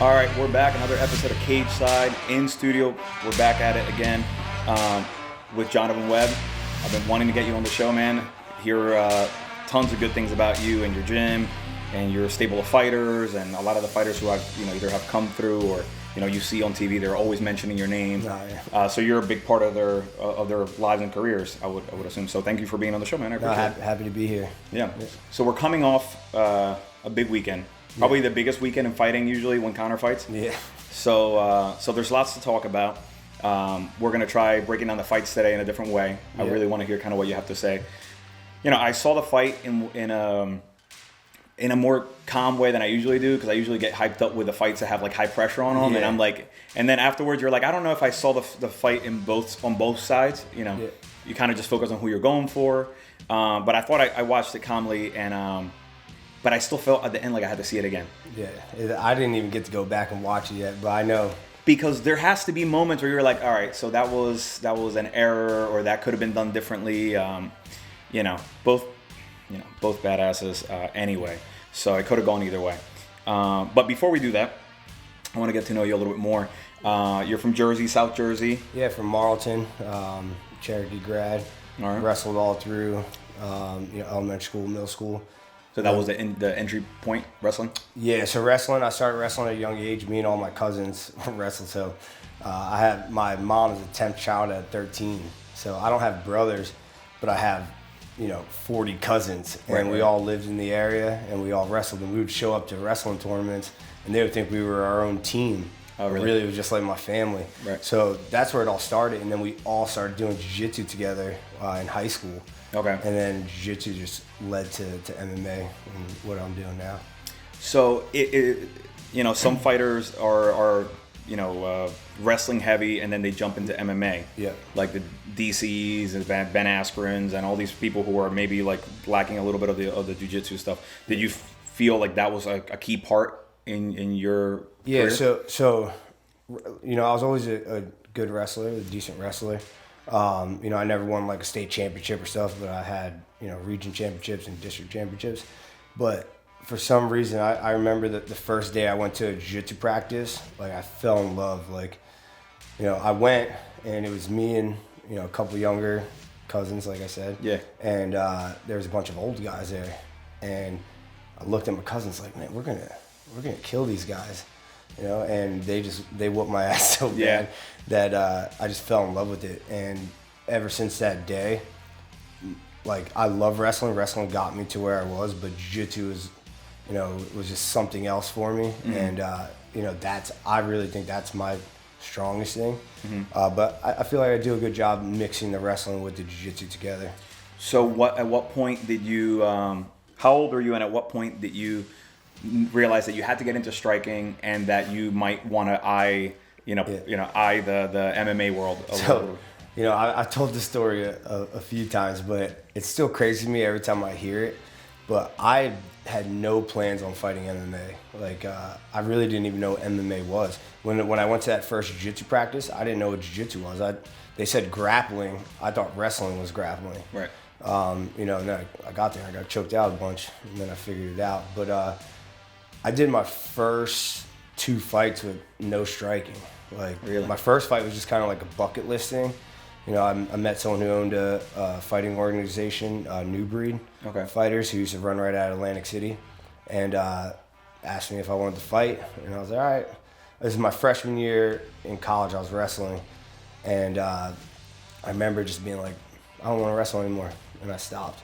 All right, we're back. Another episode of Cage Side in studio. We're back at it again with Jonavin Webb. I've been wanting to get you on the show, man. Hear tons of good things about you and your gym and your stable of fighters, and a lot of the fighters who I've either have come through or you see on TV. They're always mentioning your name. Oh, yeah. So you're a big part of their lives and careers. I would assume. So thank you for being on the show, man. I appreciate it. Happy to be here. Yeah. So we're coming off a big weekend. Probably the biggest weekend in fighting usually when Conor fights. Yeah. So there's lots to talk about. We're going to try breaking down the fights today in a different way. I really want to hear kind of what you have to say. I saw the fight in a more calm way than I usually do, because I usually get hyped up with the fights that have like high pressure on them, and I'm like, and then afterwards you're like, I don't know if I saw the fight on both sides. You kind of just focus on who you're going for. But I thought I watched it calmly, and but I still felt at the end like I had to see it again. Yeah, I didn't even get to go back and watch it yet, but I know. Because there has to be moments where you're like, all right, so that was an error, or that could have been done differently. Both badasses anyway. So it could have gone either way. But before we do that, I want to get to know you a little bit more. You're from Jersey, South Jersey. Yeah, from Marlton, Cherokee grad. All right. Wrestled all through, elementary school, middle school. So that was the entry point, wrestling? Yeah, so wrestling, I started wrestling at a young age. Me and all my cousins wrestled. So I had my mom's a 10th child at 13. So I don't have brothers, but I have, 40 cousins. And we all lived in the area, and we all wrestled. And we would show up to wrestling tournaments, and they would think we were our own team. Oh, really? Really, it was just like my family. Right. So that's where it all started. And then we all started doing jiu-jitsu together in high school. Okay. And then jiu-jitsu just led to MMA and what I'm doing now. So some fighters are wrestling heavy, and then they jump into MMA. Yeah. Like the DCs and Ben Askrens and all these people who are maybe like lacking a little bit of the jiu-jitsu stuff. Did you feel like that was a key part in your career? So I was always a good wrestler, a decent wrestler. I never won like a state championship or stuff, but I had, region championships and district championships. But for some reason, I remember that the first day I went to a jiu-jitsu practice, like I fell in love. Like, I went, and it was me and, a couple younger cousins, like I said. Yeah. And there was a bunch of old guys there. And I looked at my cousins like, man, we're gonna kill these guys. And they whooped my ass so bad that I just fell in love with it. And ever since that day, like, I love wrestling. Wrestling got me to where I was, but jiu-jitsu was just something else for me. Mm-hmm. And I really think that's my strongest thing. Mm-hmm. But I feel like I do a good job mixing the wrestling with the jiu-jitsu together. So at what point did you? How old were you, and at what point did you realize that you had to get into striking, and that you might want to eye the MMA world a little? I told this story a few times, but it's still crazy to me every time I hear it. But I had no plans on fighting MMA. Like, I really didn't even know what MMA was. When I went to that first jiu-jitsu practice, I didn't know what jiu-jitsu was. They said grappling. I thought wrestling was grappling. Right. And then I got there, I got choked out a bunch, and then I figured it out. But I did my first 2 fights with no striking. Like, really? My first fight was just kind of like a bucket list thing. I met someone who owned a fighting organization, New Breed Fighters, who used to run right out of Atlantic City, and asked me if I wanted to fight. And I was like, all right. This is my freshman year in college. I was wrestling, and I remember just being like, I don't want to wrestle anymore, and I stopped.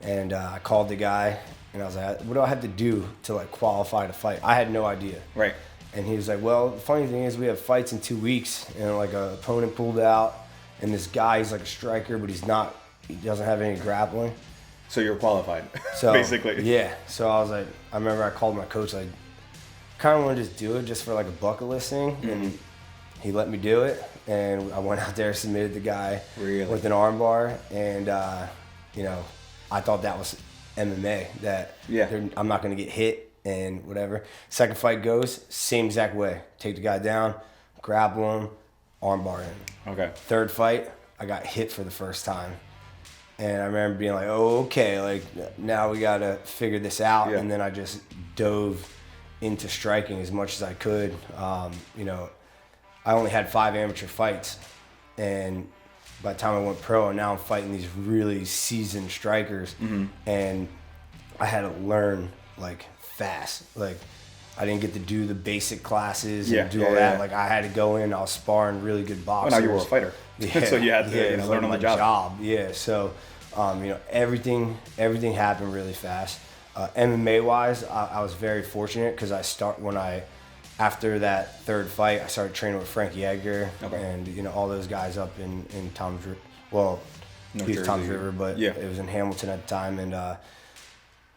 And I called the guy, and I was like, what do I have to do to like qualify to fight? I had no idea. Right. And he was like, well, the funny thing is we have fights in 2 weeks, and like an opponent pulled out, and this guy, he's like a striker, but he doesn't have any grappling. So you're qualified, basically. Yeah. So I was like, I remember I called my coach, like, kind of want to just do it just for like a bucket list thing. Mm-hmm. And he let me do it. And I went out there, submitted the guy with an arm bar. And, I thought that was MMA, that I'm not going to get hit and whatever. Second fight goes, same exact way. Take the guy down, grapple him, arm bar him. Okay. Third fight, I got hit for the first time. And I remember being like, oh, okay, like now we got to figure this out. Yeah. And then I just dove into striking as much as I could. You know, I only had 5 amateur fights, and by the time I went pro, and now I'm fighting these really seasoned strikers, and I had to learn like fast. Like I didn't get to do the basic classes and do all that. Like I had to go in. I was sparring really good boxers. Well, now you were a fighter, so you had to learn on the job. Yeah, so you know, everything happened really fast. MMA wise, I was very fortunate because after that third fight, I started training with Frankie Edgar and you know all those guys up in Toms River. Well, he was Toms River, but it was in Hamilton at the time, and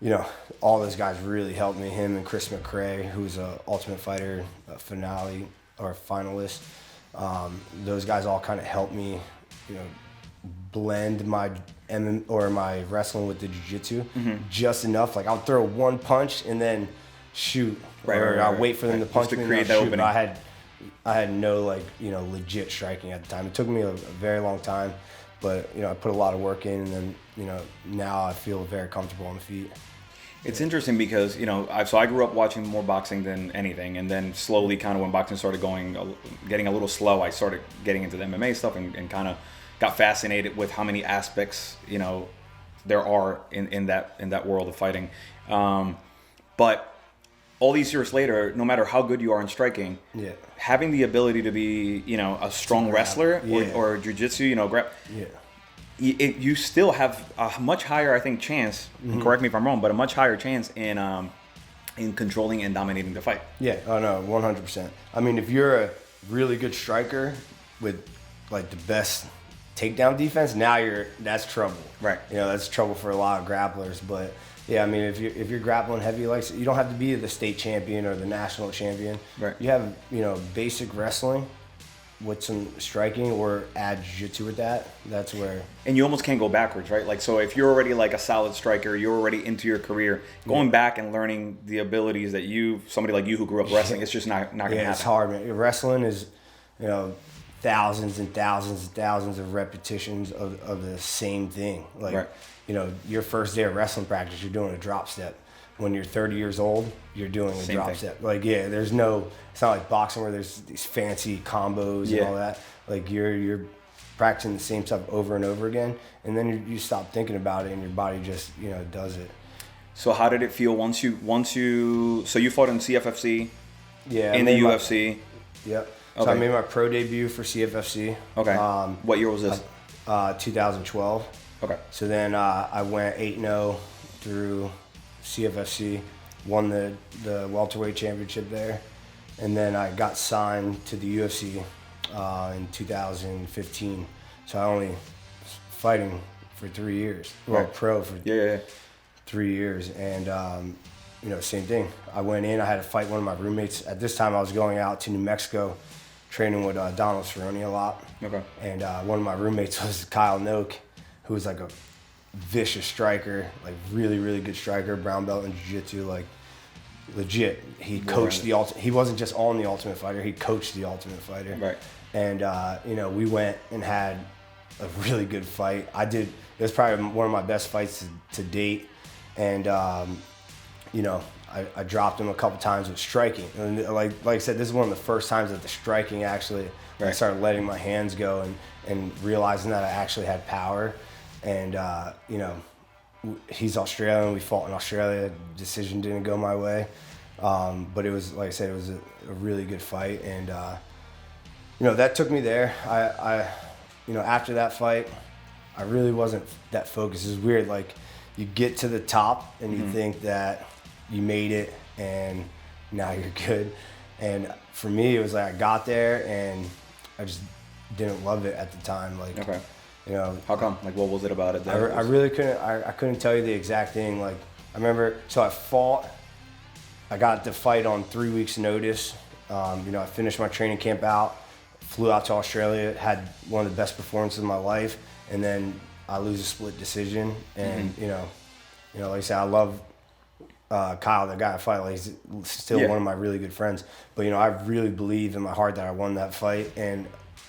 you know all those guys really helped me. Him and Chris McRae, who's a Ultimate Fighter finalist. Those guys all kind of helped me, you know, blend my my wrestling with the jiu-jitsu just enough. Like I'll throw one punch and then shoot, or I'll wait for them to punch me and I'll shoot. But I had no like, you know, legit striking at the time. It took me a very long time, but you know I put a lot of work in, and then you know now I feel very comfortable on the feet. It's interesting because, you know, I grew up watching more boxing than anything, and then slowly kind of when boxing started getting a little slow, I started getting into the MMA stuff and kind of got fascinated with how many aspects, you know, there are in that world of fighting. But all these years later, no matter how good you are in striking, having the ability to be, you know, a strong wrestler or jiu-jitsu, you know, you still have a much higher, I think, chance, and correct me if I'm wrong, but a much higher chance in controlling and dominating the fight. Yeah, oh no, 100%. I mean, if you're a really good striker with like the best takedown defense, that's trouble. Right. You know, that's trouble for a lot of grapplers. But yeah, I mean, if you're grappling heavy, like you don't have to be the state champion or the national champion. Right. You have, you know, basic wrestling with some striking or add jiu-jitsu with that. That's where. And you almost can't go backwards, right? Like, so if you're already like a solid striker, you're already into your career, going back and learning the abilities that somebody like you who grew up wrestling, it's just not going to happen. It's hard, man. Wrestling is, you know, thousands and thousands and thousands of repetitions of the same thing. Like, you know, your first day of wrestling practice, you're doing a drop step. When you're 30 years old, you're doing a drop step. Like, it's not like boxing where there's these fancy combos and all that. Like, you're practicing the same stuff over and over again, and then you stop thinking about it, and your body just, you know, does it. So how did it feel once you so you fought in CFFC? Yeah. In the UFC. Yep. So I made my pro debut for CFFC. Okay. What year was this? 2012. Okay. So then I went 8-0 through CFFC, won the welterweight championship there, and then I got signed to the UFC in 2015. So I only was fighting for 3 years. Well, pro for 3 years, and you know, same thing. I went in. I had to fight one of my roommates. At this time, I was going out to New Mexico, training with Donald Cerrone a lot. Okay. And one of my roommates was Kyle Noak, who was like a vicious striker, like really, really good striker, brown belt in jiu-jitsu, like legit. He coached he wasn't just on the Ultimate Fighter, he coached the Ultimate Fighter. Right. And you know, we went and had a really good fight. It was probably one of my best fights to date. And you know, I dropped him a couple times with striking. And like I said, this is one of the first times that the striking actually, I started letting my hands go and realizing that I actually had power. And, you know, he's Australian. We fought in Australia. Decision didn't go my way. But it was, like I said, it was a really good fight. And, you know, that took me there. You know, after that fight, I really wasn't that focused. It was weird. Like, you get to the top and you think that you made it and now you're good. And for me, it was like I got there and I just didn't love it at the time. Like, you know, how come? Like, what was it about it? I really couldn't. I couldn't tell you the exact thing. Like, I remember. So I fought. I got the fight on 3 weeks' notice. You know, I finished my training camp out, flew out to Australia, had one of the best performances of my life, and then I lose a split decision. And you know, like I said, I love Kyle, the guy I fight. Like, he's still one of my really good friends. But you know, I really believe in my heart that I won that fight, and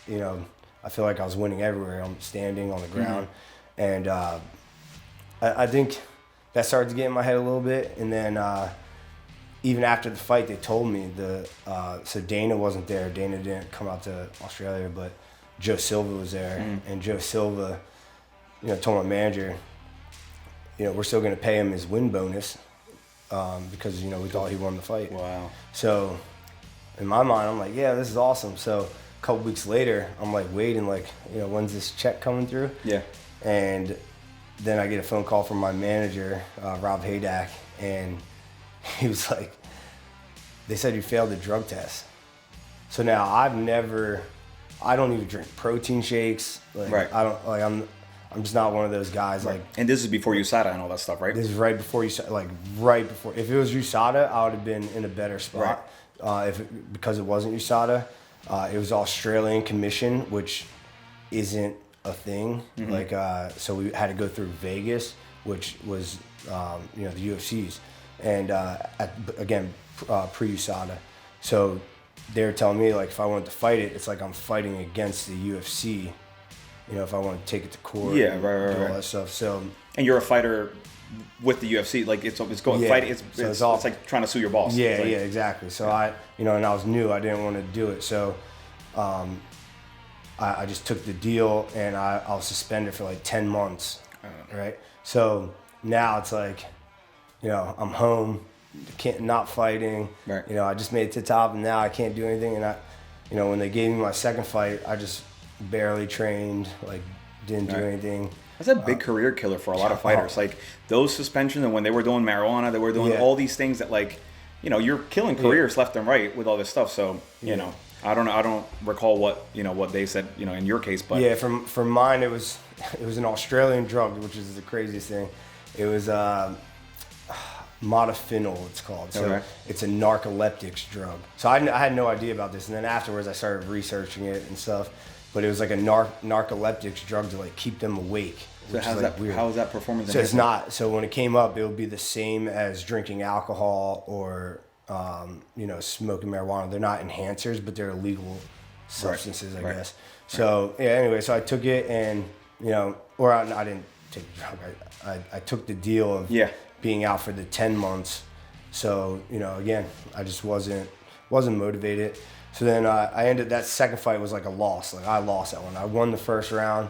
you know, I feel like I was winning everywhere. I'm standing on the ground. And I think that started to get in my head a little bit. And then even after the fight, they told me so Dana wasn't there. Dana didn't come out to Australia, but Joe Silva was there, and Joe Silva, told my manager, we're still going to pay him his win bonus because we thought he won the fight. Wow. So in my mind, I'm like, yeah, this is awesome. So a couple weeks later, I'm like waiting, like, when's this check coming through? Yeah. And then I get a phone call from my manager, Rob Haydack, and he was like, they said you failed the drug test. So now I don't even drink protein shakes. Like, right. I'm just not one of those guys. Right. Like, and this is before USADA and all that stuff, right? This is right before right before. If it was USADA, I would have been in a better spot. Right. Because it wasn't USADA, it was Australian Commission, which isn't a thing. So we had to go through Vegas, which was the UFC's, and again pre-USADA. So they were telling me, like, if I wanted to fight it, it's like I'm fighting against the UFC. If I want to take it to court, yeah, and right, do all that stuff. So, and you're a fighter with the UFC, like it's going fight. It's like trying to sue your boss. Yeah, exactly. So and I was new. I didn't want to do it. So, I just took the deal, and I was suspended for like 10 months. Right. So now it's like, I'm home, not fighting. Right. I just made it to the top, and now I can't do anything. And when they gave me my second fight, I just barely trained, like didn't do anything. That's a big career killer for a lot of fighters. Like those suspensions, and when they were doing marijuana, they were doing all these things that, like, you're killing careers left and right with all this stuff. So I don't recall what they said in your case, but yeah, from mine it was an Australian drug, which is the craziest thing. It was modafinil, it's called. So it's a narcoleptics drug. So I had no idea about this, and then afterwards I started researching it and stuff. But it was like a narcoleptics drug to like keep them awake. So how is that performance? So it's not. So when it came up, it would be the same as drinking alcohol or smoking marijuana. They're not enhancers, but they're illegal substances, I guess. So anyway, so I took it, and I didn't take the drug. I took the deal of being out for the 10 months. So again, I just wasn't motivated. So then I ended, that second fight was like a loss. Like I lost that one. I won the first round.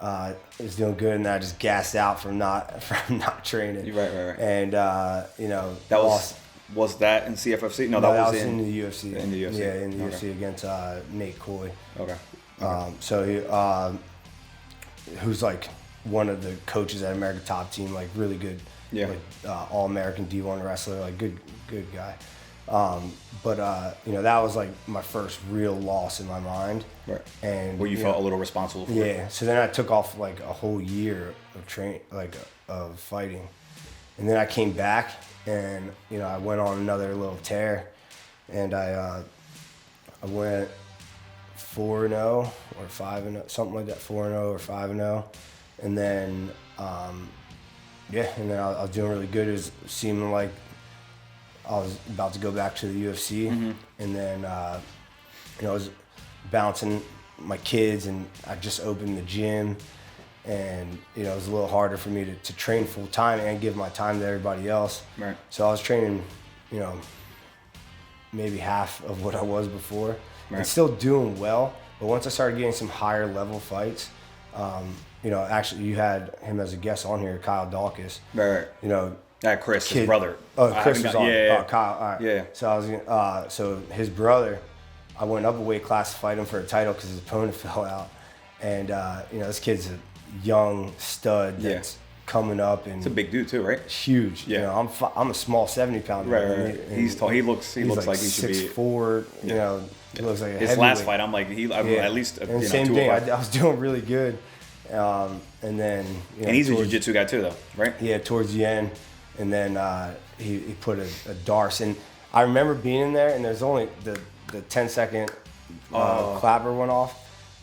It was doing good, and then I just gassed out from not training. Right. And that was that in CFFC? No, that was in the UFC. In the UFC. Yeah, in the UFC against Nate Coy. Okay. So he, who's like one of the coaches at American Top Team, like really good. Yeah. Like All-American D1 wrestler, like good guy. But that was like my first real loss in my mind. Right. And where you felt a little responsible for it. Yeah. So then I took off like a whole year of of fighting. And then I came back, and I went on another little tear, and I went 4-0 or 5-0, something like that, 4-0 or 5-0. And then and then I was doing really good. It was seeming like I was about to go back to the UFC, and then I was bouncing my kids, and I just opened the gym, and it was a little harder for me to train full time and give my time to everybody else. Right. So I was training, maybe half of what I was before, and still doing well. But once I started getting some higher level fights, actually you had him as a guest on here, Kyle Dawkins. Right. Chris, his brother. Oh, Chris was on. Yeah. Oh, Kyle. All right. Yeah. So I was so his brother, I went up a weight class to fight him for a title because his opponent fell out, and this kid's a young stud that's coming up, and it's a big dude too, right? Huge. Yeah. I'm a small 70-pounder. Right. He's tall. He looks like he should be 6'4". He looks like a his last fight. I'm like at least and same thing. I was doing really good, and then and he's a jiu-jitsu guy too, though, right? Yeah, towards the end. And then he put a Darce. And I remember being in there, and there's only the 10-second clapper went off.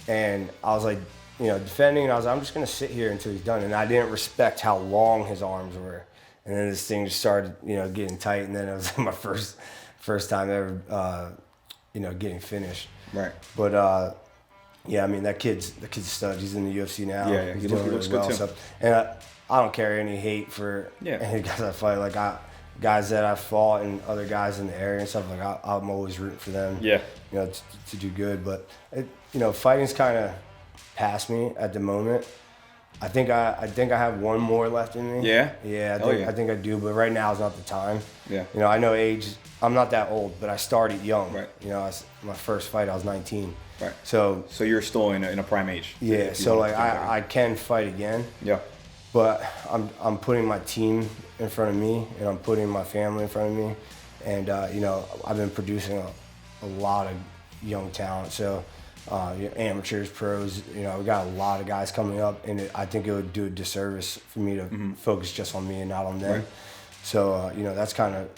And I was like, defending, and I was like, I'm just going to sit here until he's done. And I didn't respect how long his arms were. And then this thing just started, getting tight. And then it was like my first time ever, getting finished. Right. But, that kid's a stud. He's in the UFC now. Yeah. He's doing he looks really good well. too. So, and I don't carry any hate for any guys I fight. Like guys that I fought and other guys in the area and stuff, like I'm always rooting for them. Yeah. You know, to do good. But fighting's kind of past me at the moment. I think I have one more left in me. Yeah? Yeah, I I think I do, but right now is not the time. Yeah. You know, I know age, I'm not that old, but I started young. Right. You know, my first fight, I was 19. Right. So you're still in a prime age. Yeah, so like I can fight again. Yeah. But I'm putting my team in front of me, and I'm putting my family in front of me. And, I've been producing a lot of young talent. So, amateurs, pros, we got a lot of guys coming up, and I think it would do a disservice for me to focus just on me and not on them. Right. So, that's kind of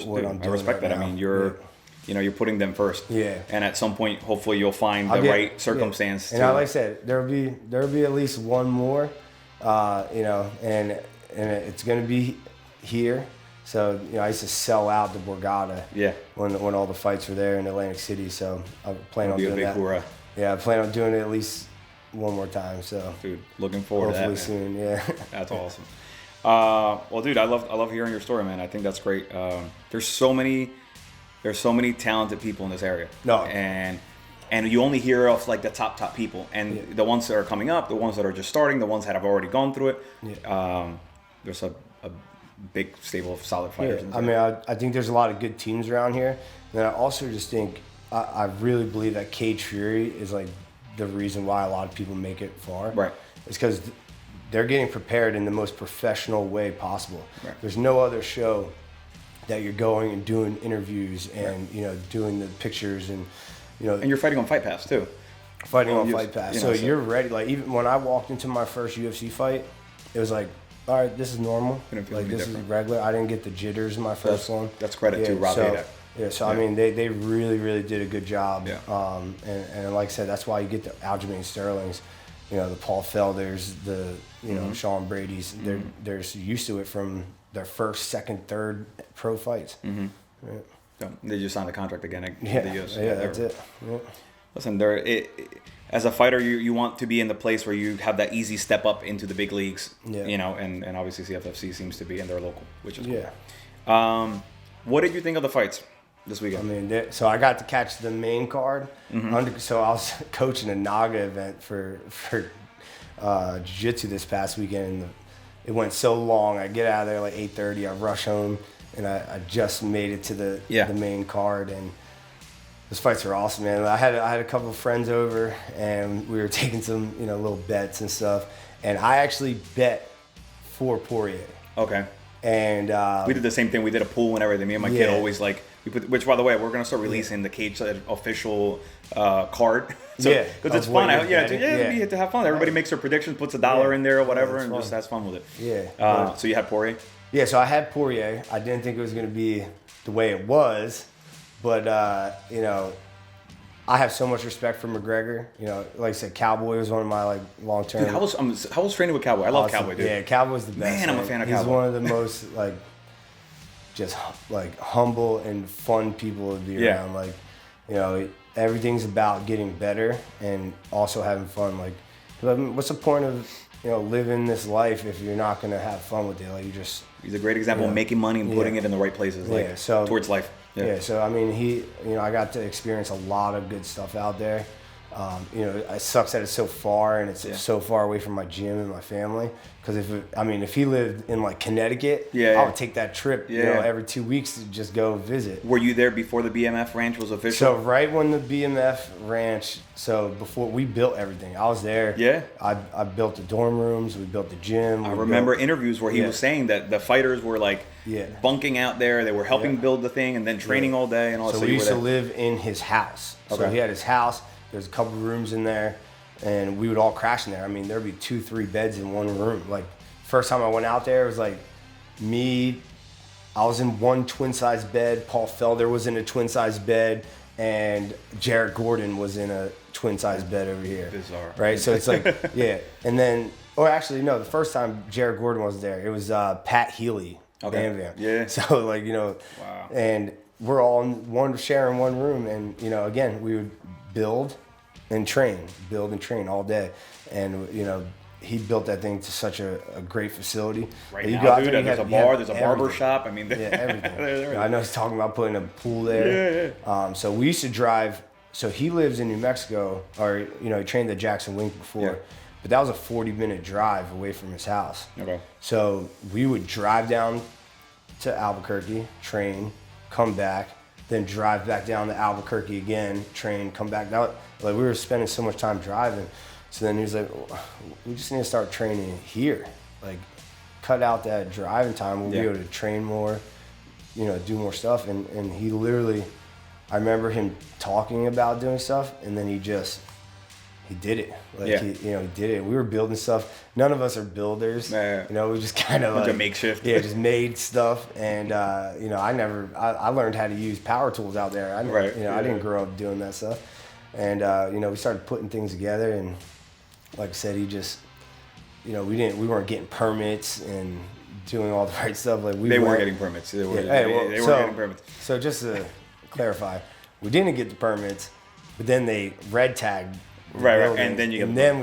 what I'm doing. I respect right that. now. I mean, you're putting them first. Yeah. And at some point, hopefully, you'll find the right circumstance. And like I said, there'll be at least one more, and it's gonna be here. So, I used to sell out the Borgata when all the fights were there in Atlantic City. So I plan on doing that. Hoorah. Yeah, I plan on doing it at least one more time. So, dude, looking forward to that. Hopefully soon, yeah. That's awesome. Well, dude, I love hearing your story, man. I think that's great. There's so many talented people in this area. No. And you only hear of like the top people, and the ones that are coming up, the ones that are just starting, the ones that have already gone through it. Yeah. There's a big stable of solid fighters. Yeah. I mean, I think there's a lot of good teams around here. And I also just think, I really believe that Cage Fury is like the reason why a lot of people make it far. Right. It's because they're getting prepared in the most professional way possible. Right. There's no other show that you're going and doing interviews and, doing the pictures and, And you're fighting on Fight Pass too. Fighting on Fight Pass. So you're ready. Like, even when I walked into my first UFC fight, it was like, all right, this is normal. Like, this is regular. I didn't get the jitters in my first one. That's credit to Rob Ada. Yeah, so I mean, they really, really did a good job. Yeah. And like I said, that's why you get the Aljamain Sterlings, the Paul Felders, the Sean Brady's. They're used to it from their first, second, third pro fights. Mm-hmm. Right. So they just signed the contract again. That's it. Yeah. Listen, as a fighter, you want to be in the place where you have that easy step up into the big leagues. Yeah. And obviously CFFC seems to be in their local, which is cool. What did you think of the fights this weekend? I mean, so I got to catch the main card. Mm-hmm. So I was coaching a Naga event for jiu-jitsu this past weekend. And it went so long. I get out of there like 8:30. I rush home, and I just made it to the main card. And those fights were awesome, man. I had a couple of friends over, and we were taking some little bets and stuff. And I actually bet for Poirier. Okay. And we did the same thing. We did a pool and everything. Me and my kid always which, by the way, we're gonna start releasing the Cage official card. So because it's fun. We get to have fun. Everybody makes their predictions, puts $1 in there or whatever, and just has fun with it. Yeah. So you had Poirier. Yeah. So I had Poirier. I didn't think it was gonna be the way it was, but I have so much respect for Mcgregor. Like I said, Cowboy was one of my long term. Dude, how was training with Cowboy? I love Cowboy, dude. Yeah, Cowboy's the best. Man, I'm a fan of Cowboy. He's one of the most just humble and fun people to be around. Everything's about getting better and also having fun. What's the point of living this life if you're not gonna have fun with it? He's a great example of making money and putting it in the right places, towards life. Yeah. So I mean, I got to experience a lot of good stuff out there. It sucks that it's so far and it's so far away from my gym and my family. Because if he lived in Connecticut, I would take that trip, every 2 weeks to just go visit. Were you there before the BMF ranch was official? So right when the BMF ranch, before we built everything, I was there. Yeah. I built the dorm rooms. We built the gym. I remember interviews where he was saying that the fighters were bunking out there. They were helping build the thing and then training all day and all that. So we used to live in his house. Okay. So he had his house. There's a couple rooms in there, and we would all crash in there. I mean, there'd be 2-3 beds in one room. First time I went out there, it was me. I was in one twin-size bed. Paul Felder was in a twin-size bed, and Jared Gordon was in a twin-size bed over here. Bizarre, right? So it's and then, the first time Jared Gordon was there, it was Pat Healy. Okay. Yeah. So wow. And we're all sharing one room, and again, we would build and train all day. And he built that thing to such a great facility. Right you now, go out dude, there, there's a have bar, there's a barber everything. shop. I mean, Everything. I know he's talking about putting a pool there. Yeah. So we used to drive. So he lives in New Mexico, or he trained at Jackson Wink before, Yeah. but that was a 40-minute drive away from his house. Okay. So we would drive down to Albuquerque, train, come back, then drive back down to Albuquerque again, train, come back. We were spending so much time driving. So then he was like, we just need to start training here. Like, cut out that driving time. We'll be able to train more, do more stuff. And he literally, I remember him talking about doing stuff, and then he did it. He did it. We were building stuff. None of us are builders. We just kind of makeshift. Yeah, just made stuff. And I learned how to use power tools out there. I didn't grow up doing that stuff. And we started putting things together, and like I said, he just we weren't getting permits and doing all the right stuff. They weren't getting permits. They weren't getting permits. So just to clarify, we didn't get the permits, but then they red tagged. Right, and then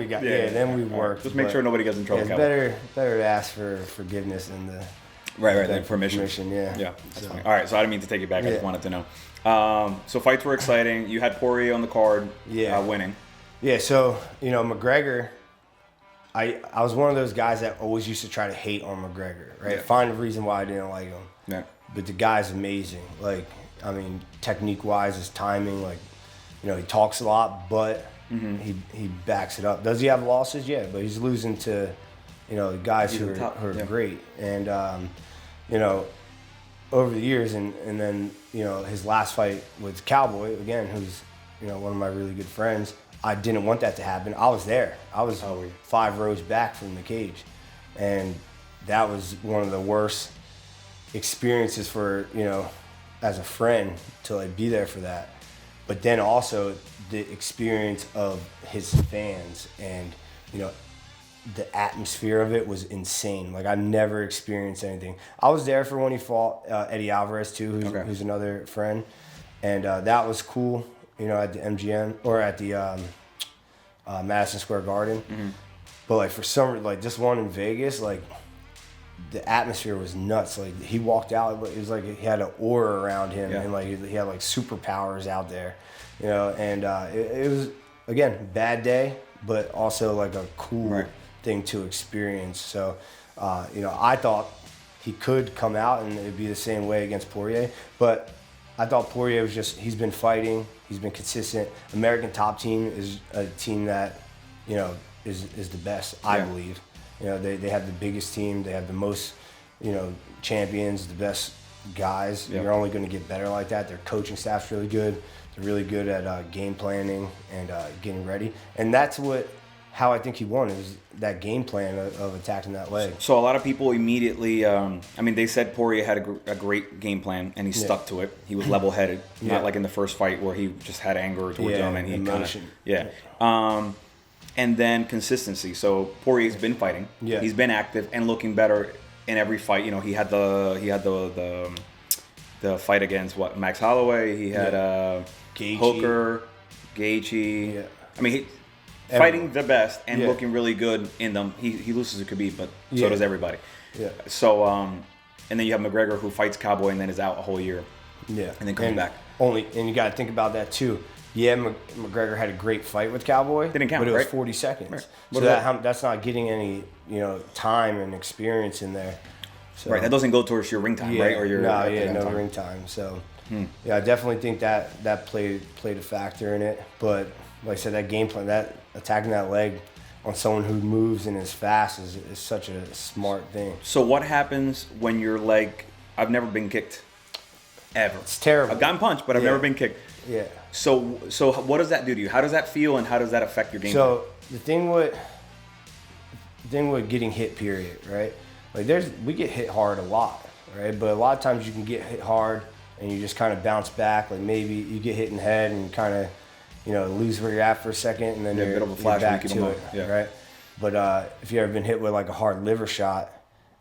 we worked. Just make sure nobody gets in trouble. It's better to ask for forgiveness than the than permission. Yeah, that's fine. All right, so I didn't mean to take it back. I just wanted to know. So fights were exciting. You had Poirier on the card, winning. Yeah, so McGregor. I was one of those guys that always used to try to hate on McGregor, right? Find a reason why I didn't like him. Yeah. But the guy's amazing. Technique-wise, his timing, he talks a lot, but he backs it up. Does he have losses? Yeah, but he's losing to, guys who are great. And, over the years, and then, his last fight with Cowboy, again, who's, one of my really good friends, I didn't want that to happen. I was there. I was 5 rows back from the cage. And that was one of the worst experiences for, as a friend to be there for that. But then also the experience of his fans and, the atmosphere of it was insane. I never experienced anything. I was there for when he fought Eddie Alvarez too, who's another friend. And that was cool, at the MGM or at the Madison Square Garden. But for some, this one in Vegas, the atmosphere was nuts. He walked out, it was he had an aura around him, and he had superpowers out there, And it was, again, bad day, but also a cool thing to experience. So, I thought he could come out and it'd be the same way against Poirier, but I thought Poirier was he's been fighting, he's been consistent. American Top Team is a team that, is the best, I believe. They have the biggest team, they have the most, champions, the best guys. You're only going to get better like that. Their coaching staff's really good. They're really good at game planning and getting ready. And that's how I think he won, is that game plan of attacking that leg. So a lot of people immediately, they said Poirier had a great game plan, and he stuck to it. He was level-headed, not like in the first fight where he just had anger towards him and he emotion. And then consistency. So Poirier's been fighting. Yeah. He's been active and looking better in every fight. He had the fight against Max Holloway. He had Hooker, Gaethje. Yeah. Fighting the best and looking really good in them. He loses to Khabib, but so does everybody. Yeah. So and then you have McGregor, who fights Cowboy and then is out a whole year. Yeah. And then comes back. And you got to think about that too. Yeah, McGregor had a great fight with Cowboy. Didn't count, but it was 40 seconds. Right. So that's not getting any time and experience in there. So, that doesn't go towards your ring time, right? Or your no ring time. So I definitely think that played a factor in it. But like I said, that game plan, that attacking that leg on someone who moves and is fast is such a smart thing. So what happens when your leg? I've never been kicked, ever. It's terrible. I've gotten punched, but I've never been kicked. Yeah. So what does that do to you? How does that feel, and how does that affect your game? So the thing with getting hit, period, right? We get hit hard a lot, right? But a lot of times you can get hit hard and you just kind of bounce back. Maybe you get hit in the head and kind of, lose where you're at for a second, and then you're back to it, right? But if you ever been hit with a hard liver shot,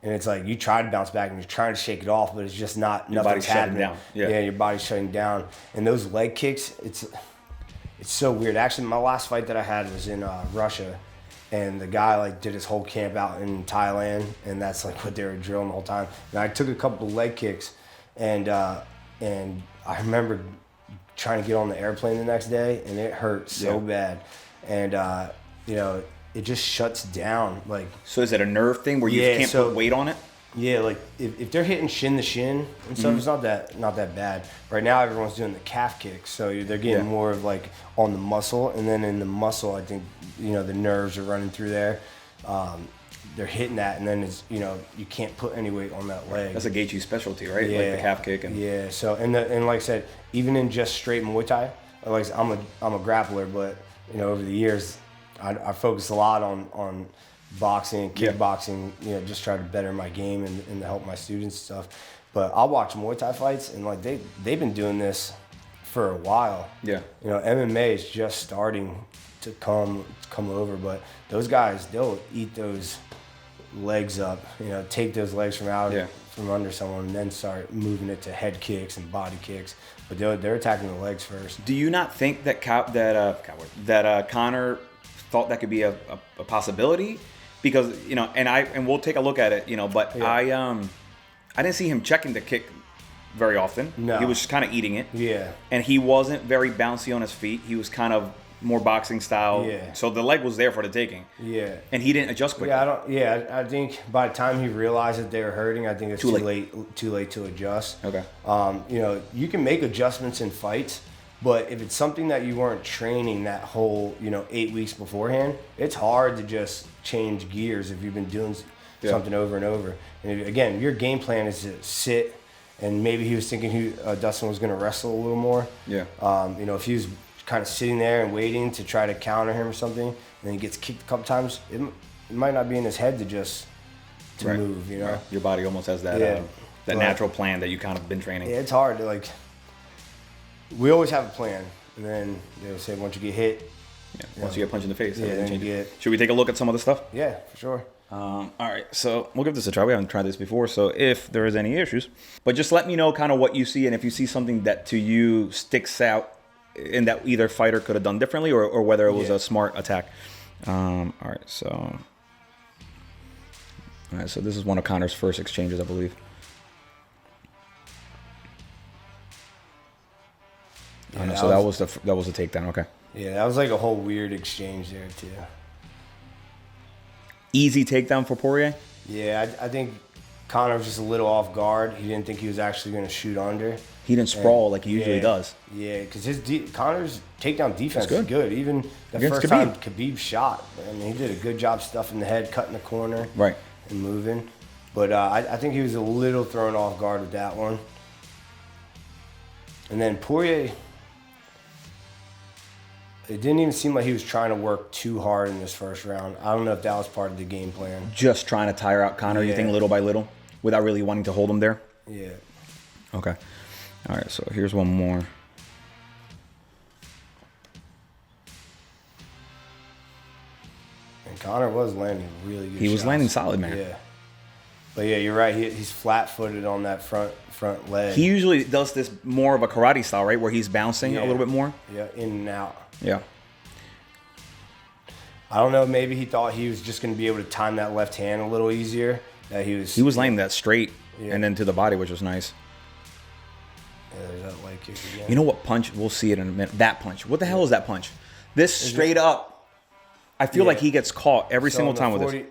and it's you try to bounce back and you're trying to shake it off, but it's just nothing's happening. Down. Yeah, your body's shutting down. And those leg kicks, it's so weird. Actually, my last fight that I had was in Russia, And the guy like did his whole camp out in Thailand, and that's like what they were drilling the whole time. And I took a couple of leg kicks, and I remember trying to get on the airplane the next day, and it hurt so bad. And you know, it just shuts down. Like, so is it a nerve thing where you can't put weight on it? Yeah, like if they're hitting shin to shin and stuff, it's not that bad. Right now, everyone's doing the calf kicks, so they're getting more of like on the muscle, and then in the muscle, I think, you know, the nerves are running through there. They're hitting that, and then it's, you know, you can't put any weight on that leg. That's a Gaethje specialty, right? Yeah. Like the calf kick. And So and like I said, even in just straight Muay Thai, like I'm a grappler, but you know, over the years, I focused a lot on boxing, kickboxing, you know, just try to better my game and to help my students and stuff. But I'll watch Muay Thai fights, and like they've been doing this for a while. Yeah. You know, MMA is just starting to come over, but those guys, they'll eat those legs up, you know, take those legs from under someone, and then start moving it to head kicks and body kicks. But they're attacking the legs first. Do you not think that Conor thought that could be a possibility? Because, you know, and we'll take a look at it, you know, but I didn't see him checking the kick very often. No. He was just kind of eating it. Yeah. And he wasn't very bouncy on his feet. He was kind of more boxing style. Yeah. So the leg was there for the taking. Yeah. And he didn't adjust quickly. I think by the time he realized that they were hurting, I think it's too late to adjust. Okay. You know, you can make adjustments in fights, but if it's something that you weren't training that whole, you know, 8 weeks beforehand, it's hard to just change gears if you've been doing something over and over. And again, your game plan is to sit, and maybe he was thinking Dustin was going to wrestle a little more. Yeah. You know, if he was kind of sitting there and waiting to try to counter him or something, and then he gets kicked a couple times, it might not be in his head to move, you know? Right. Your body almost has that natural plan that you kind of been training. Yeah, it's hard to, like, we always have a plan, and then they'll say once you get hit. Yeah, once you get punched in the face. Then you get... Should we take a look at some of the stuff? Yeah, for sure. All right, so we'll give this a try. We haven't tried this before, so if there is any issues. But just let me know kind of what you see, and if you see something that to you sticks out and that either fighter could have done differently, or whether it was a smart attack. All right, so this is one of Conor's first exchanges, I believe. Yeah, so that was the takedown. Okay. Yeah, that was like a whole weird exchange there too. Easy takedown for Poirier? Yeah, I think Conor was just a little off guard. He didn't think he was actually going to shoot under. He didn't sprawl like he usually does. Yeah, because Conor's takedown defense is good. Even the first time Khabib shot, I mean, he did a good job stuffing the head, cutting the corner, and moving. But I think he was a little thrown off guard with that one. And then Poirier, it didn't even seem like he was trying to work too hard in this first round. I don't know if that was part of the game plan. Just trying to tire out Conor, you think, little by little, without really wanting to hold him there? Yeah. Okay. All right, so here's one more. And Conor was landing really good shots. He was landing solid, man. Yeah. But yeah, you're right. He's flat-footed on that front leg. He usually does this more of a karate style, right, where he's bouncing a little bit more. Yeah, in and out. Yeah. I don't know. Maybe he thought he was just going to be able to time that left hand a little easier. That he was landing that straight and then to the body, which was nice. Yeah, there's that leg kick again. You know what punch? We'll see it in a minute. That punch. What the hell is that punch? This straight up. I feel like he gets caught every single time with this.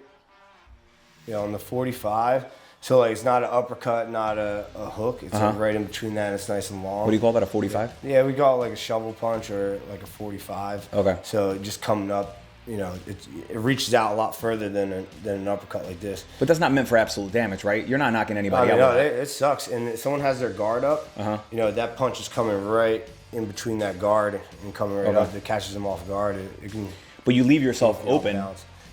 Yeah, on the 45. So like it's not an uppercut, not a hook. It's like right in between that. And it's nice and long. What do you call that? A 45? Yeah, we call it like a shovel punch or like a 45. Okay. So just coming up, you know, it reaches out a lot further than an uppercut like this. But that's not meant for absolute damage, right? You're not knocking anybody out. No, it sucks. And if someone has their guard up, you know, that punch is coming right in between that guard and coming right up. It catches them off guard. It can. But you leave yourself open.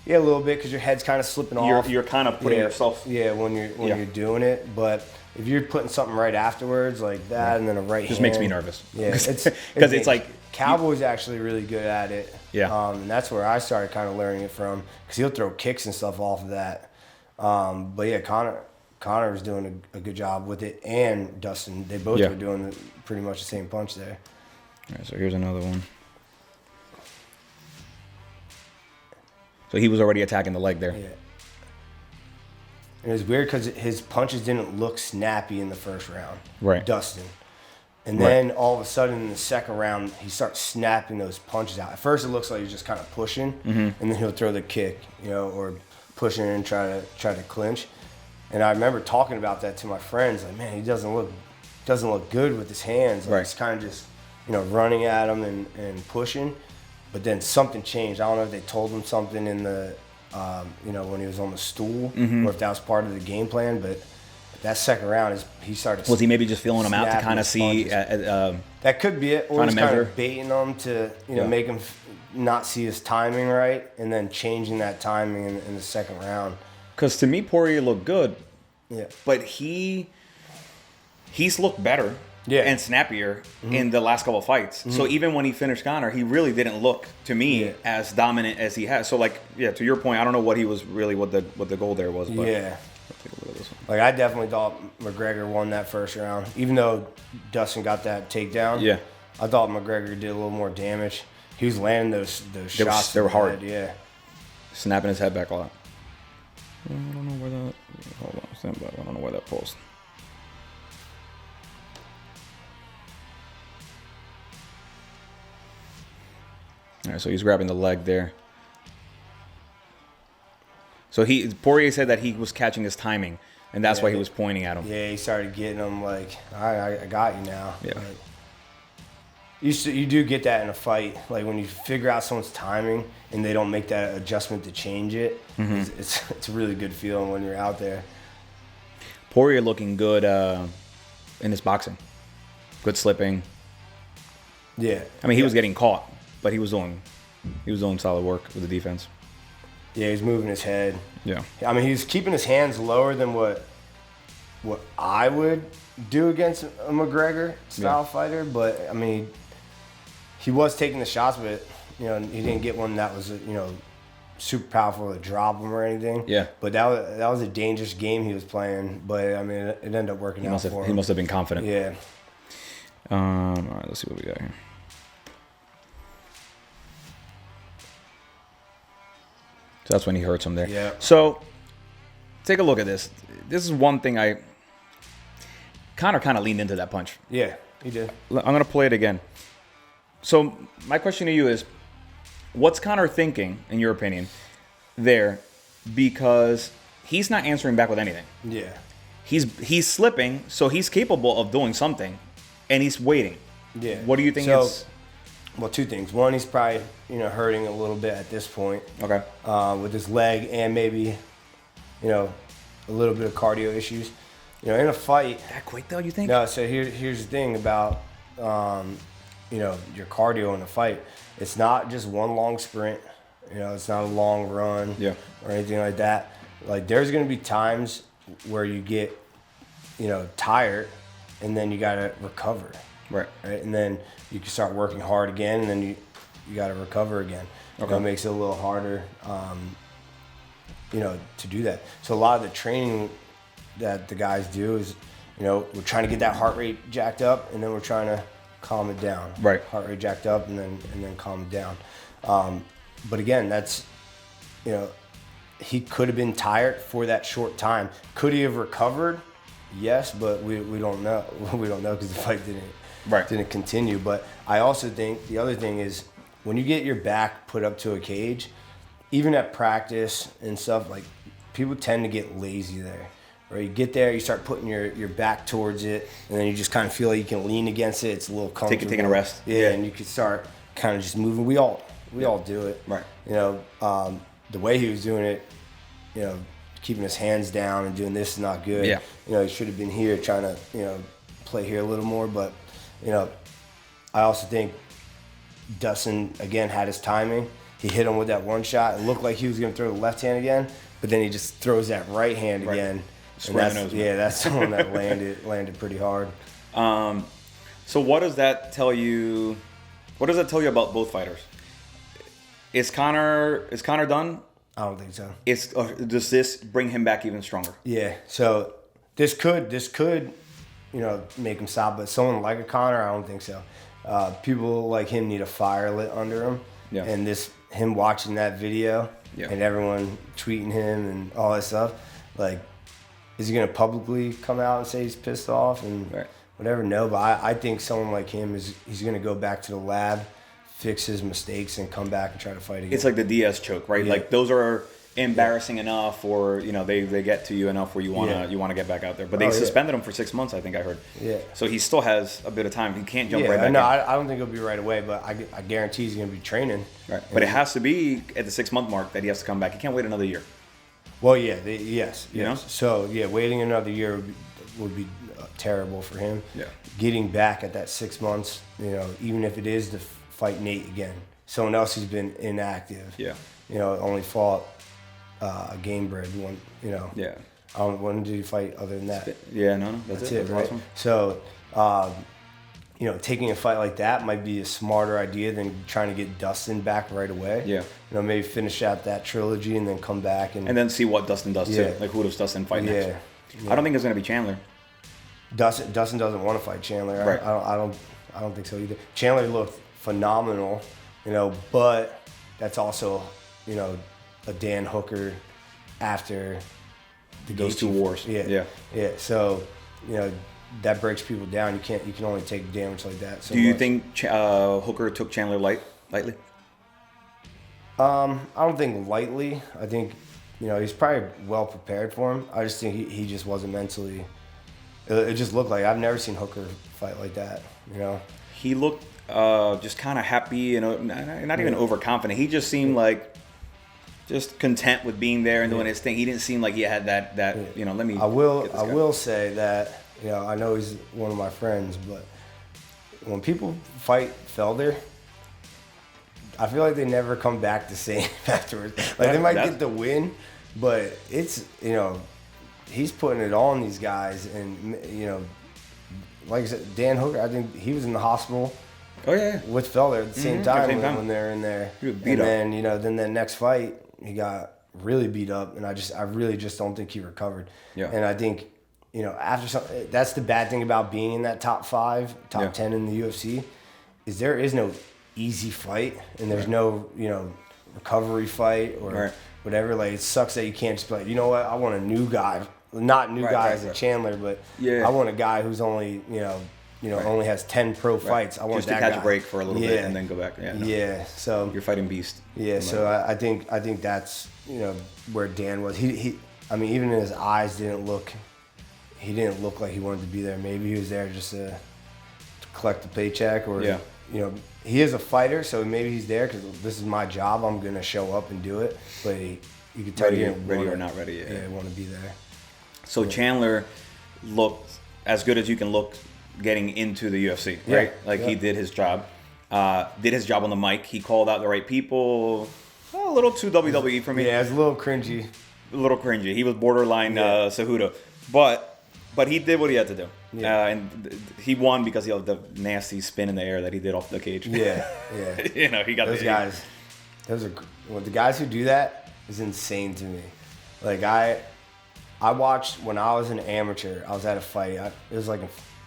Yeah, a little bit because your head's kind of slipping off. You're kind of putting yourself. Yeah, when you're doing it, but if you're putting something right afterwards like that, and then a right hand, just makes me nervous. Yeah, because it's like Cowboy's actually really good at it. Yeah, and that's where I started kind of learning it from because he'll throw kicks and stuff off of that. But yeah, Conor was doing a good job with it, and Dustin, they both were doing pretty much the same punch there. All right, so here's another one. So he was already attacking the leg there. Yeah. And it was weird because his punches didn't look snappy in the first round. Right. Dustin. And then all of a sudden in the second round, he starts snapping those punches out. At first, it looks like he's just kind of pushing, and then he'll throw the kick, or pushing and try to clinch. And I remember talking about that to my friends, like, man, he doesn't look good with his hands. Like, he's kind of just, running at him and pushing. But then something changed. I don't know if they told him something in the, when he was on the stool, or if that was part of the game plan, but that second round, he started. Was he maybe just feeling him out to kind of see? That could be it. Or he's kind of baiting him to, make him not see his timing right, and then changing that timing in the second round. Because to me, Poirier looked good. Yeah. But he's looked better. Yeah. And snappier in the last couple of fights. So even when he finished Conor, he really didn't look to me as dominant as he has. So to your point, I don't know what he was really what the goal there was. But yeah. Like, I definitely thought McGregor won that first round, even though Dustin got that takedown. Yeah. I thought McGregor did a little more damage. He was landing those shots. They were hard. Yeah. Snapping his head back a lot. I don't know where that. Hold on, stand by. I don't know where that post. All right, so he's grabbing the leg there. So Poirier said that he was catching his timing, and that's why he was pointing at him. Yeah, he started getting him like, I got you now. Yeah. Like, you do get that in a fight. Like, when you figure out someone's timing and they don't make that adjustment to change it, it's a really good feeling when you're out there. Poirier looking good in his boxing. Good slipping. Yeah. I mean, he was getting caught, but he was doing solid work with the defense. Yeah, he's moving his head. Yeah. I mean, he's keeping his hands lower than what I would do against a McGregor style fighter, but I mean, he was taking the shots, but he didn't get one that was super powerful to drop him or anything. Yeah. But that was a dangerous game he was playing, but I mean, it ended up working out for him. He must have been confident. Yeah. All right, let's see what we got here. So that's when he hurts him there. Yeah. So take a look at this. This is one thing Conor kind of leaned into that punch. Yeah, he did. I'm going to play it again. So my question to you is, what's Conor thinking, in your opinion, there? Because he's not answering back with anything. Yeah. He's slipping, so he's capable of doing something, and he's waiting. Yeah. What do you think Well, two things. One, he's probably hurting a little bit at this point. Okay. With his leg and maybe, a little bit of cardio issues. In a fight. That quick though, you think? No. So here's the thing about, your cardio in a fight. It's not just one long sprint. It's not a long run. Yeah. Or anything like that. Like, there's gonna be times where you get, tired, and then you gotta recover. Right. And then you can start working hard again, and then you got to recover again. Okay. It makes it a little harder, to do that. So a lot of the training that the guys do is, we're trying to get that heart rate jacked up, and then we're trying to calm it down. Right. Heart rate jacked up, and then calm it down. But again, that's, he could have been tired for that short time. Could he have recovered? Yes, but we don't know. We don't know because the fight didn't continue. But I also think the other thing is, when you get your back put up to a cage, even at practice and stuff, like, people tend to get lazy there. Right? You get there, you start putting your back towards it, and then you just kind of feel like you can lean against it. It's a little comfortable. Taking a rest. Yeah, and you can start kind of just moving. We all do it. Right. The way he was doing it, keeping his hands down and doing this is not good. Yeah. He should have been here trying to, play here a little more. But, I also think Dustin, again, had his timing. He hit him with that one shot. It looked like he was going to throw the left hand again, but then he just throws that right hand again. And that's the one that landed pretty hard. So what does that tell you? What does that tell you about both fighters? Is Conor done? I don't think so. Does this bring him back even stronger? Yeah. So this could make him stop, but someone like a Conor, I don't think so. People like him need a fire lit under him. Yeah. And him watching that video, and everyone tweeting him and all that stuff. Like, is he going to publicly come out and say he's pissed off and whatever? No, but I think someone like him he's going to go back to the lab, fix his mistakes, and come back and try to fight again. It's like the Diaz choke, right? Yeah. Like those are embarrassing enough, or they get to you enough where you wanna get back out there. But they suspended him for 6 months, I think I heard. Yeah. So he still has a bit of time. He can't jump right back in. No, I don't think it'll be right away, but I guarantee he's gonna be training. Right. But it has to be at the 6 month mark that he has to come back. He can't wait another year. Well, yes. So waiting another year would be terrible for him. Yeah. Getting back at that 6 months, even if it is to fight Nate again, someone else who's been inactive. Yeah. Only fought a game bred one. Yeah. When did he fight other than that? Yeah, no, that's it. Right? So, taking a fight like that might be a smarter idea than trying to get Dustin back right away. Yeah. Maybe finish out that trilogy and then come back and then see what Dustin does too. Like, who does Dustin fight next? Yeah. I don't think it's gonna be Chandler. Dustin doesn't want to fight Chandler. Right. I don't think so either. Chandler looked phenomenal, but that's also a Dan Hooker after those two wars. Yeah. So that breaks people down. You can only take damage like that. So do you think Hooker took Chandler lightly? I don't think lightly. I think he's probably well prepared for him. I just think he just wasn't mentally. It just looked like I've never seen Hooker fight like that. He looked just kind of happy and not even overconfident. He just seemed like just content with being there and doing his thing. He didn't seem like he had that. Let me. I will say that I know he's one of my friends, but when people fight Felder, I feel like they never come back the same afterwards. Like, they might get the win, but it's he's putting it on these guys, and like I said, Dan Hooker, I think he was in the hospital. Oh yeah, with Felder at the same time when they're in there. He was beat up. Then then the next fight he got really beat up, and I really just don't think he recovered. Yeah. And I think after that's the bad thing about being in that top 5, top 10 in the UFC, is there is no easy fight, and there's no recovery fight or whatever. Like, it sucks that you can't just be like, I want a new guy, not new guy as a Chandler, but I want a guy who's only only has 10 pro fights. I want just to catch a break for a little bit and then go back. Yeah. So you're fighting beast. Yeah. So I think that's where Dan was. He even in his eyes didn't look like he wanted to be there. Maybe he was there just to collect the paycheck, or he is a fighter, so maybe he's there because this is my job. I'm gonna show up and do it. But you could tell ready or not ready. Yeah, want to be there. So Chandler looked as good as you can look getting into the UFC, right? He did his job. Did his job on the mic. He called out the right people. A little too WWE for me. Yeah, it's a little cringy. He was borderline Cejudo, but he did what he had to do. Yeah. And he won because he had the nasty spin in the air that he did off the cage. Yeah. He got those guys. The guys who do that is insane to me. Like, I watched when I was an amateur. I was at a fight. It was like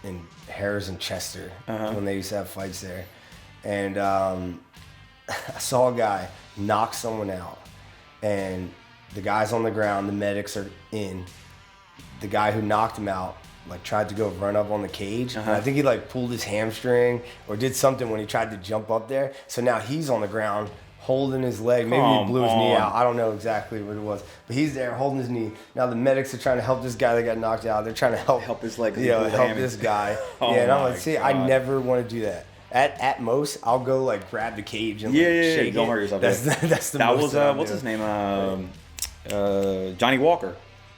in Harris and Chester when they used to have fights there, and I saw a guy knock someone out, and the guy's on the ground. The medics are in. The guy who knocked him out tried to go run up on the cage. And I think he pulled his hamstring or did something when he tried to jump up there. So now he's on the ground holding his leg. Maybe he blew his knee out. I don't know exactly what it was. But he's there holding his knee. Now the medics are trying to help this guy that got knocked out. They're trying to help his leg. Help this guy. And I'm like, see, I never want to do that. At most, I'll go grab the cage and shake it. Don't hurt yourself. That's the that most. That was what's his name? Johnny Walker.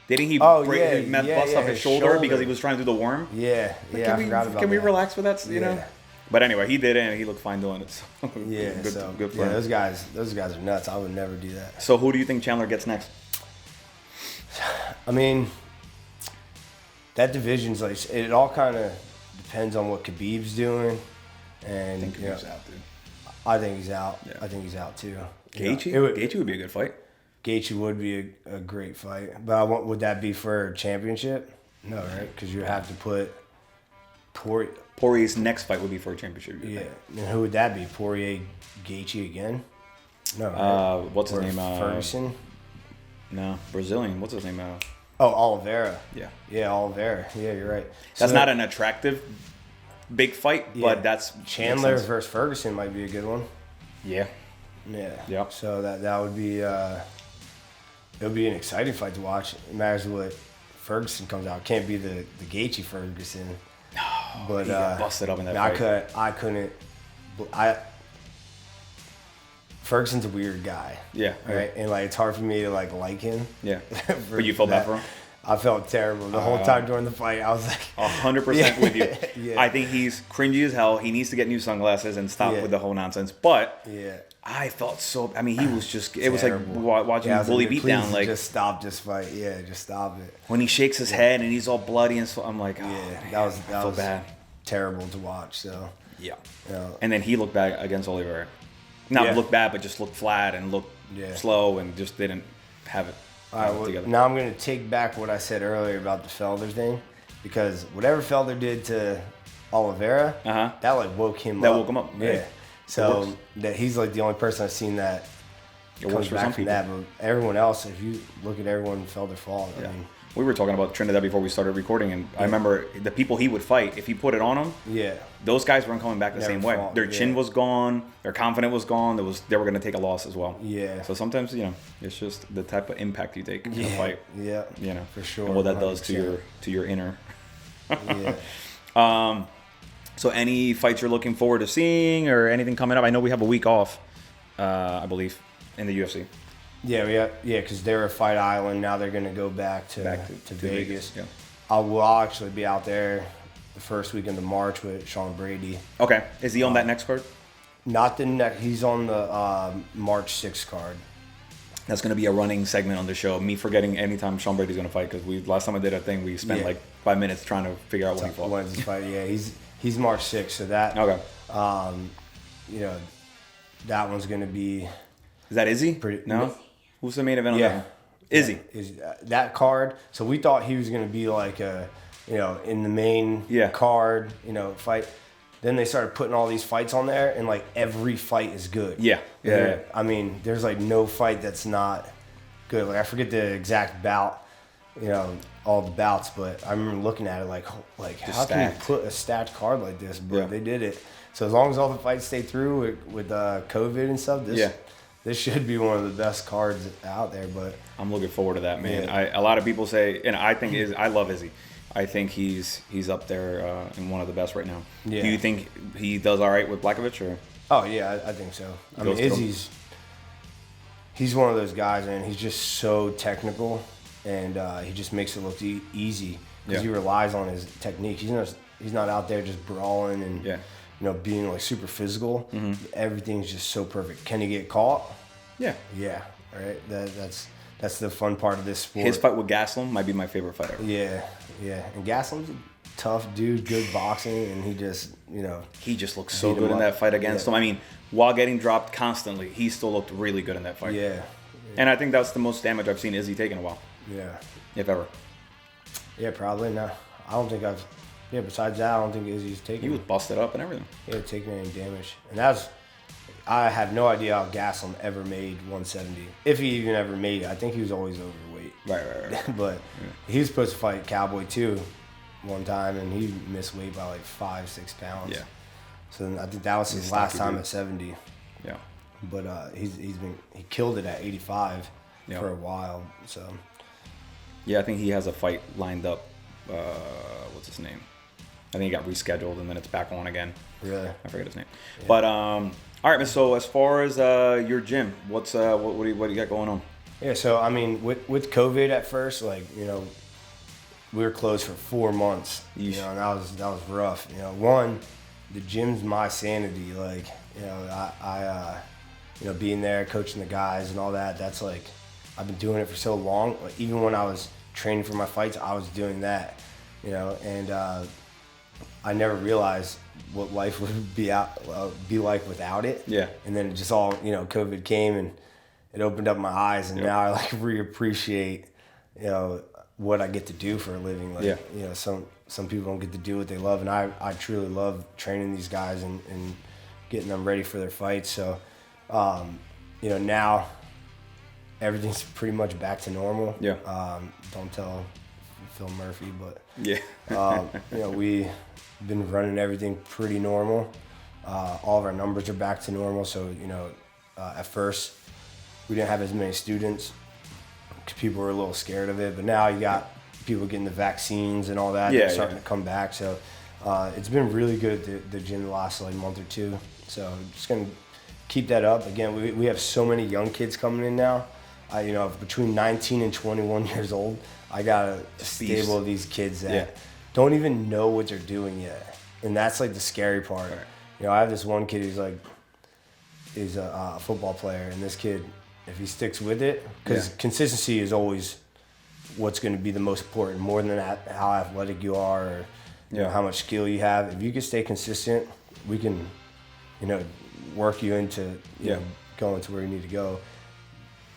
Didn't he bust up his shoulder because he was trying to do the worm? Yeah, I forgot about that. Can we relax with that? But anyway, he did it, and he looked fine doing it. So good for him. Those guys are nuts. I would never do that. So who do you think Chandler gets next? I mean, that division's it all kind of depends on what Khabib's doing, and I think he's out, dude. I think he's out. Yeah. I think he's out too. Gaethje would be a good fight. Gaethje would be a great fight, but would that be for a championship? No, right? Because you have to put Poirier's next fight would be for a championship. Yeah, and who would that be? Poirier, Gaethje again? No. Right? What's his name? Ferguson? No, Brazilian. What's his name? Oliveira. Yeah. Yeah, Oliveira. Yeah, you're right. That's not an attractive big fight, but that's Chandler versus Ferguson might be a good one. Yeah. Yeah. Yep. So that would be it would be an exciting fight to watch. It matters what Ferguson comes out. Can't be the Gaethje Ferguson. No, but he got busted up in that fight. I couldn't. Ferguson's a weird guy. Yeah. Right. And like it's hard for me to like him. Yeah. But you felt bad for him. I felt terrible the whole time during the fight. I was like 100% with you. Yeah. I think he's cringy as hell. He needs to get new sunglasses and stop with the whole nonsense. But I felt so. I mean, he was just. It was like watching bully beat down. Like just stop this fight. Yeah, just stop it. When he shakes his head and he's all bloody and so I'm like, that was bad. Terrible to watch. So and then he looked bad against Oliveira. Not looked bad, but just looked flat and looked slow and just didn't have it. All right, well, now I'm going to take back what I said earlier about the Felder thing, because whatever Felder did to Oliveira, that like woke him up. That woke him up. Yeah. So that he's like the only person I've seen that comes back from that. But everyone else, if you look at everyone Felder fought, I mean, we were talking about Trinidad before we started recording, and I remember the people he would fight, if he put it on them, those guys weren't coming back the same way. Their chin was gone, their confidence was gone. They were going to take a loss as well. Yeah. So sometimes, it's just the type of impact you take in a fight. Yeah. For sure. And what that 100%. Does to your inner. So any fights you're looking forward to seeing or anything coming up? I know we have a week off, I believe, in the UFC. Yeah, because they're at Fight Island. Now they're going to go back to Vegas. Yeah. I'll actually be out there the first weekend of March with Sean Brady. Okay. Is he on that next card? Not the next. He's on the March 6th card. That's going to be a running segment on the show. Me forgetting anytime Sean Brady's going to fight, because last time I did a thing, we spent like 5 minutes trying to figure out when he fought. When's his fight? Yeah, he's March 6th. So that that one's going to be. Is that Izzy? No. Who's the main event on that one? Izzy. That card. So we thought he was going to be like in the main card, fight. Then they started putting all these fights on there, and like every fight is good. Yeah. I mean, there's like no fight that's not good. Like I forget the exact bout, all the bouts, but I remember looking at it like how can you put a stacked card like this? But they did it. So as long as all the fights stay through with COVID and stuff, this should be one of the best cards out there. But I'm looking forward to that, man. A lot of people say, and I think I love Izzy. I think he's up there and one of the best right now. Yeah. Do you think he does all right with Blachowicz, or? Oh yeah, I think so. I mean, he's one of those guys, and he's just so technical, and he just makes it look easy because he relies on his technique. He's not out there just brawling and being like super physical. Mm-hmm. Everything's just so perfect. Can he get caught? Yeah. Right. That's the fun part of this sport. His fight with Gastelum might be my favorite fight ever. Yeah. And Gastelum's a tough dude, good boxing, and he just looks so good in that fight against him. I mean, while getting dropped constantly, he still looked really good in that fight. Yeah. And I think that's the most damage I've seen Izzy take in a while. Yeah. If ever. Yeah, probably. No, I don't think I've. Yeah, besides that, I don't think Izzy's taking. He was busted up and everything. Yeah, taking any damage, and I have no idea how Gastelum ever made 170. If he even ever made it. I think he was always overweight. Right. But he was supposed to fight Cowboy too one time, and he missed weight by like 5-6 pounds. Yeah. So I think that was his last time at 70. Yeah. But he killed it at 85 for a while. So. Yeah, I think he has a fight lined up. What's his name? I think he got rescheduled, and then it's back on again. Really? I forget his name. Yeah. But all right, so as far as your gym, what do you got going on? Yeah, so I mean, with COVID at first, we were closed for 4 months. And that was rough. One, the gym's my sanity. I being there, coaching the guys and all that. That's I've been doing it for so long. Like, even when I was training for my fights, I was doing that. And I never realized what life would be like without it. Yeah. And then it just all, COVID came and it opened up my eyes, and now I reappreciate, what I get to do for a living. Some people don't get to do what they love, and I truly love training these guys and getting them ready for their fights. So, now everything's pretty much back to normal. Yeah. Don't tell Phil Murphy, but yeah. we've been running everything pretty normal. All of our numbers are back to normal. So, at first we didn't have as many students because people were a little scared of it, but now you got people getting the vaccines and all that. Yeah, They're starting to come back. So it's been really good at the gym the last month or two. So just going to keep that up. Again, we have so many young kids coming in now. Between 19 and 21 years old, I got a stable of these kids that don't even know what they're doing yet. And that's the scary part. Right. I have this one kid he's a football player, and this kid, if he sticks with it, because consistency is always what's going to be the most important, more than how athletic you are or how much skill you have. If you can stay consistent, we can, work you into going to where you need to go.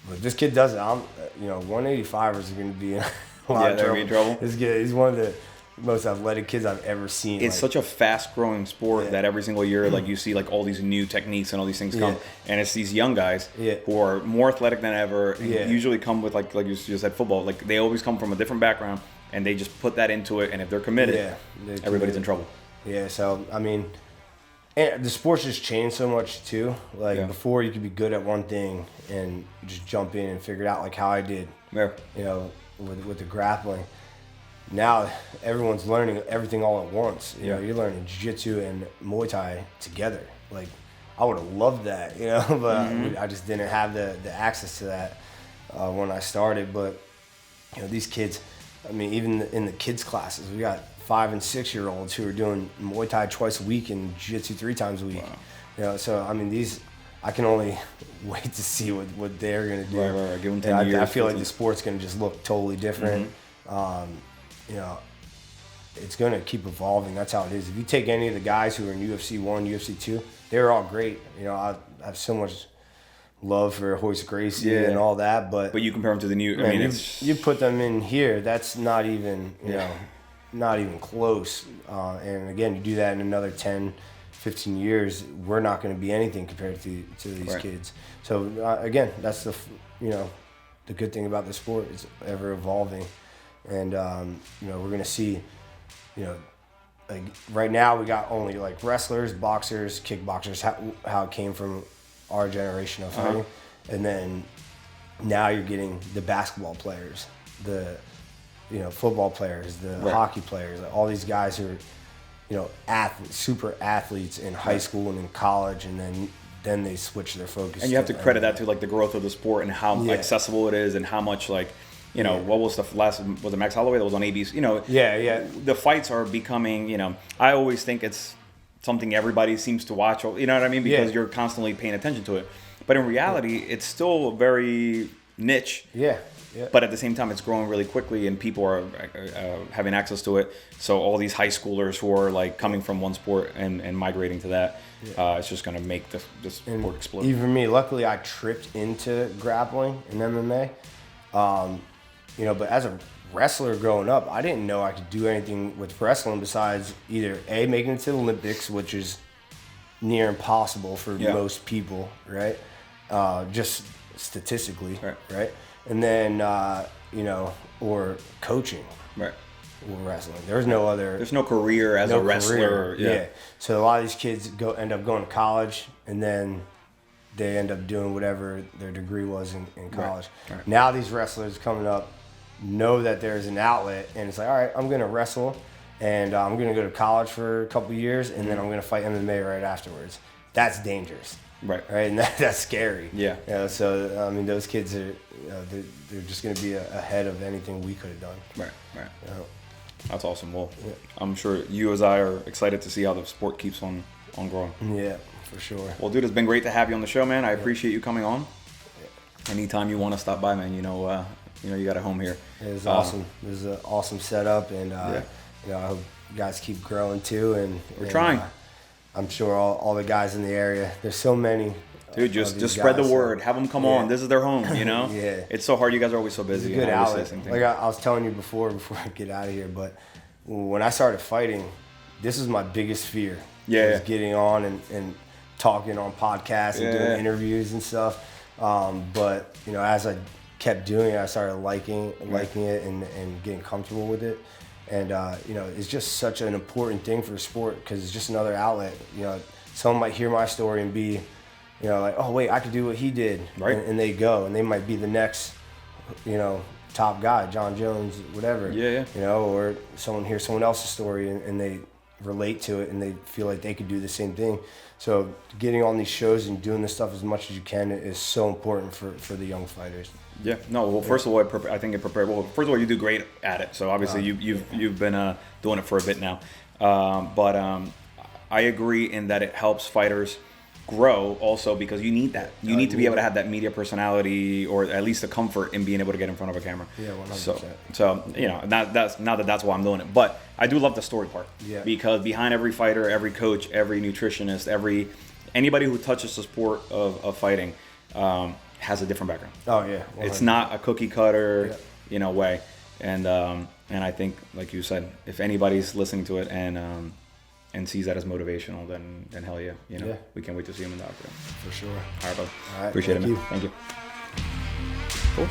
But if this kid does it, 185ers are going to be in a lot of trouble. This kid, he's one of the most athletic kids I've ever seen. It's such a fast-growing sport that every single year, you see all these new techniques and all these things come, and it's these young guys who are more athletic than ever. And usually come with like you just said, football. They always come from a different background, and they just put that into it. And if they're committed, everybody's in trouble. Yeah. So and the sport's just changed so much too. Before, you could be good at one thing and just jump in and figure it out, like how I did. Yeah. With the grappling. Now everyone's learning everything all at once. You're learning jiu-jitsu and Muay Thai together. I would have loved that, but I just didn't have the access to that when I started. But these kids, even in the kids classes, we got 5 and 6 year olds who are doing Muay Thai twice a week and jiu-jitsu 3 times a week. Wow. So these, I can only wait to see what they're gonna do. Right. Give them 10 years. I feel like the sport's gonna just look totally different. It's going to keep evolving. That's how it is. If you take any of the guys who are in UFC 1, UFC 2, they're all great. I have so much love for Royce Gracie and all that, but you compare them to the new. You put them in here. That's not even not even close. And again, you do that in another 10, 15 years, we're not going to be anything compared to these kids. So again, that's the good thing about the sport. It's ever evolving. And, we're going to see, right now we got only wrestlers, boxers, kickboxers, how it came from our generation of fighting. And then now you're getting the basketball players, the, football players, the hockey players, all these guys who are, athletes, super athletes in high school and in college, and then they switch their focus. And you have to credit that to the growth of the sport and how accessible it is and how much what was the last, was it Max Holloway that was on ABC? The fights are becoming, I always think it's something everybody seems to watch, because you're constantly paying attention to it. But in reality, it's still very niche. But at the same time, it's growing really quickly and people are having access to it. So all these high schoolers who are coming from one sport and migrating to that, it's just going to make the sport explode. Even me, luckily I tripped into grappling and MMA. But as a wrestler growing up, I didn't know I could do anything with wrestling besides either A, making it to the Olympics, which is near impossible for most people, right? Just statistically, right? And then, or coaching. Right. Or wrestling. There's no career as a wrestler. Yeah. So a lot of these kids end up going to college, and then they end up doing whatever their degree was in college. Right. Now these wrestlers coming up know that there's an outlet, and it's all right, I'm going to wrestle, and I'm going to go to college for a couple of years, and then I'm going to fight MMA right afterwards. That's dangerous. Right. And that's scary. Yeah. So, those kids are, they're just going to be ahead of anything we could have done. Right. That's awesome. Well, I'm sure you as I are excited to see how the sport keeps on growing. Yeah, for sure. Well, dude, it's been great to have you on the show, man. I appreciate you coming on. Anytime you want to stop by, man, you got a home here. It was awesome. It was an awesome setup, and I hope you guys keep growing too. And we're trying. I'm sure all the guys in the area. There's so many. Dude, just spread the word. Have them come on. This is their home. It's so hard. You guys are always so busy. It's a good outlet. I was telling you before I get out of here, but when I started fighting, this is my biggest fear. Was getting on and talking on podcasts and doing interviews and stuff. But you know, as I kept doing it, I started liking it and getting comfortable with it. And you know, it's just such an important thing for sport because it's just another outlet. You know, someone might hear my story and be, you know, like, oh wait, I could do what he did, right? And they go, and they might be the next, you know, top guy, John Jones, whatever. Yeah. You know, or someone hears someone else's story and they relate to it and they feel like they could do the same thing. So getting on these shows and doing this stuff as much as you can is so important for the young fighters. Yeah. No. Well, first of all, I think it prepared. Well, first of all, you do great at it. So obviously, you've been doing it for a bit now. But I agree in that it helps fighters grow also because you need that. You need to be able to have that media personality or at least the comfort in being able to get in front of a camera. Yeah, 100%. So you know, that's not that's why I'm doing it. But I do love the story part. Yeah. Because behind every fighter, every coach, every nutritionist, anybody who touches the sport of fighting has a different background. Oh yeah. 100%. It's not a cookie cutter, you know, way. And I think, like you said, if anybody's listening to it and sees that as motivational, then hell yeah, you know, we can't wait to see him in the octagon. For sure. All right, bud. All right, Appreciate it, man. Thank you. Cool.